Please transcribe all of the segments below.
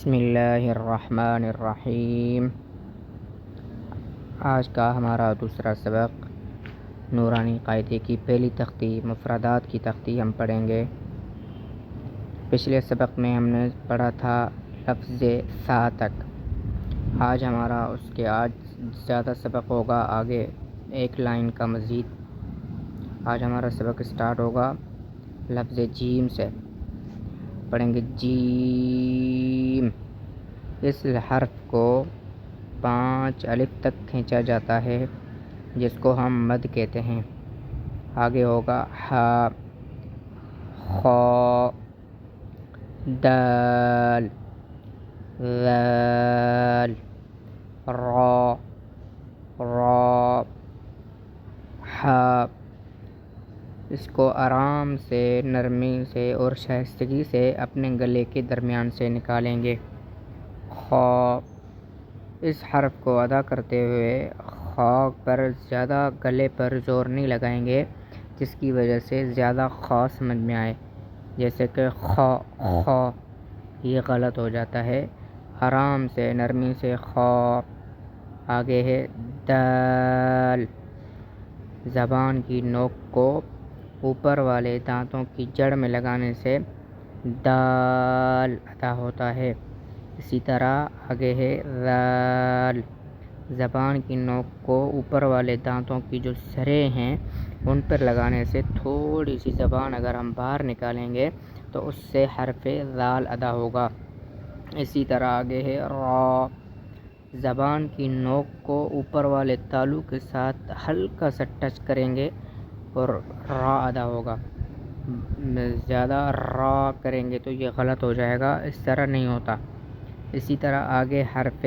بسم اللہ الرحمن الرحیم۔ آج کا ہمارا دوسرا سبق نورانی قاعدے کی پہلی تختی مفردات کی تختی ہم پڑھیں گے۔ پچھلے سبق میں ہم نے پڑھا تھا لفظ سا تک۔ آج ہمارا اس کے زیادہ سبق ہوگا، آگے ایک لائن کا مزید۔ آج ہمارا سبق سٹارٹ ہوگا لفظ جیم سے۔ پڑھیں گے جیم۔ اس حرف کو 5 الف تک کھینچا جاتا ہے جس کو ہم مد کہتے ہیں۔ آگے ہوگا ہا، خا، دال، ذال، را، را، ہا۔ اس کو آرام سے، نرمی سے اور شائستگی سے اپنے گلے کے درمیان سے نکالیں گے۔ خا۔ اس حرف کو ادا کرتے ہوئے خا پر زیادہ گلے پر زور نہیں لگائیں گے، جس کی وجہ سے زیادہ خا سمجھ میں آئے، جیسے کہ خا خا، یہ غلط ہو جاتا ہے۔ آرام سے، نرمی سے خا۔ آگے ہے دال۔ زبان کی نوک کو اوپر والے دانتوں کی جڑ میں لگانے سے دال ادا ہوتا ہے۔ اسی طرح آگے ہے ذال۔ زبان کی نوک کو اوپر والے دانتوں کی جو سریں ہیں ان پر لگانے سے تھوڑی سی زبان اگر ہم باہر نکالیں گے تو اس سے حرف ذال ادا ہوگا۔ اسی طرح آگے ہے را۔ زبان کی نوک کو اوپر والے تالو کے ساتھ ہلکا سا ٹچ کریں گے اور را ادا ہوگا۔ زیادہ را کریں گے تو یہ غلط ہو جائے گا، اس طرح نہیں ہوتا۔ اسی طرح آگے حرف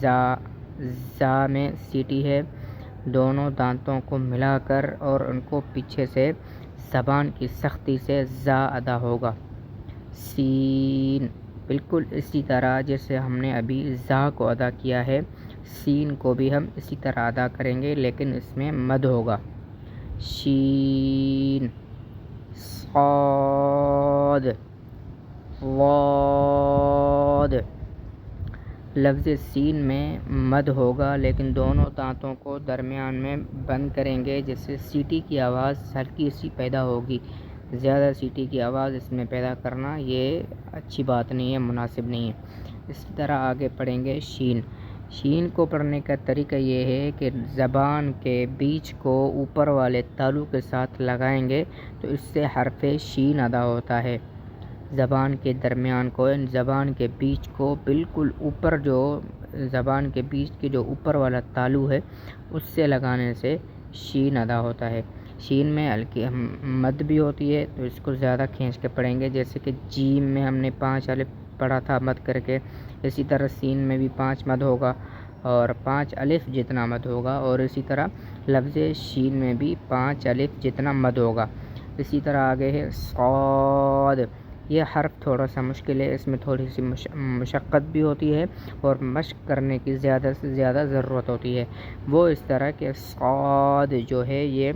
زا۔ زا میں سیٹی ہے، دونوں دانتوں کو ملا کر اور ان کو پیچھے سے زبان کی سختی سے زا ادا ہوگا۔ سین۔ بالکل اسی طرح جیسے ہم نے ابھی زا کو ادا کیا ہے، سین کو بھی ہم اسی طرح ادا کریں گے، لیکن اس میں مد ہوگا۔ شین، صاد، ضاد۔ لفظ سین میں مد ہوگا، لیکن دونوں دانتوں کو درمیان میں بند کریں گے، جس سے سیٹی کی آواز ہلکی سی پیدا ہوگی۔ زیادہ سیٹی کی آواز اس میں پیدا کرنا یہ اچھی بات نہیں ہے، مناسب نہیں ہے۔ اسی طرح آگے پڑھیں گے شین۔ شین کو پڑھنے کا طریقہ یہ ہے کہ زبان کے بیچ کو اوپر والے تالو کے ساتھ لگائیں گے تو اس سے حرف شین ادا ہوتا ہے۔ زبان کے درمیان کو، زبان کے بیچ کو بالکل اوپر، جو زبان کے بیچ کے جو اوپر والا تالو ہے اس سے لگانے سے شین ادا ہوتا ہے۔ شین میں ہلکی مد بھی ہوتی ہے تو اس کو زیادہ کھینچ کے پڑھیں گے، جیسے کہ جیم میں ہم نے 5 الف پڑھا تھا مد کر کے، اسی طرح سین میں بھی 5 مد ہوگا اور 5 الف جتنا مد ہوگا، اور اسی طرح لفظ شین میں بھی 5 الف جتنا مد ہوگا۔ اسی طرح آگے ہے صاد۔ یہ حرف تھوڑا سا مشکل ہے، اس میں تھوڑی سی مشقت بھی ہوتی ہے اور مشق کرنے کی زیادہ سے زیادہ ضرورت ہوتی ہے۔ وہ اس طرح کہ صاد جو ہے یہ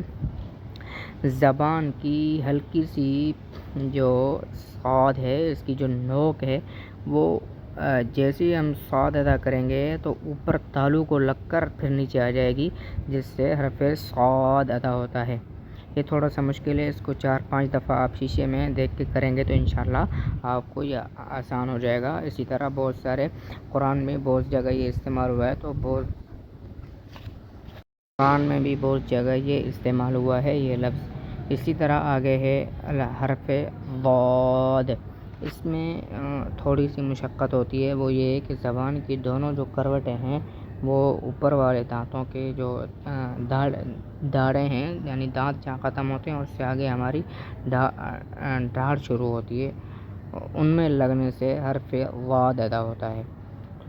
زبان کی ہلکی سی جو صاد ہے، اس کی جو نوک ہے وہ جیسے ہم صاد ادا کریں گے تو اوپر تالو کو لگ کر پھر نیچے آ جائے گی، جس سے حرف صاد ادا ہوتا ہے۔ یہ تھوڑا سا مشکل ہے، اس کو 4-5 دفعہ آپ شیشے میں دیکھ کے کریں گے تو انشاءاللہ آپ کو یہ آسان ہو جائے گا۔ اسی طرح بہت سارے قرآن میں بہت جگہ یہ استعمال ہوا ہے، تو قرآن میں بھی بہت جگہ یہ استعمال ہوا ہے یہ لفظ۔ اسی طرح آگے ہے حرف ضاد۔ اس میں تھوڑی سی مشقت ہوتی ہے، وہ یہ ہے کہ زبان کی دونوں جو کروٹیں ہیں وہ اوپر والے دانتوں کے جو داڑیں ہیں، یعنی دانت جہاں ختم ہوتے ہیں اس سے آگے ہماری داڑھ شروع ہوتی ہے، ان میں لگنے سے حرف ضاد ادا ہوتا ہے۔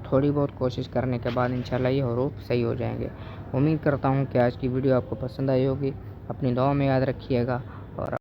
تھوڑی بہت کوشش کرنے کے بعد انشاءاللہ یہ حروف صحیح ہو جائیں گے۔ امید کرتا ہوں کہ آج کی ویڈیو آپ کو پسند آئی ہوگی۔ اپنی دعاؤں میں یاد رکھیے گا اور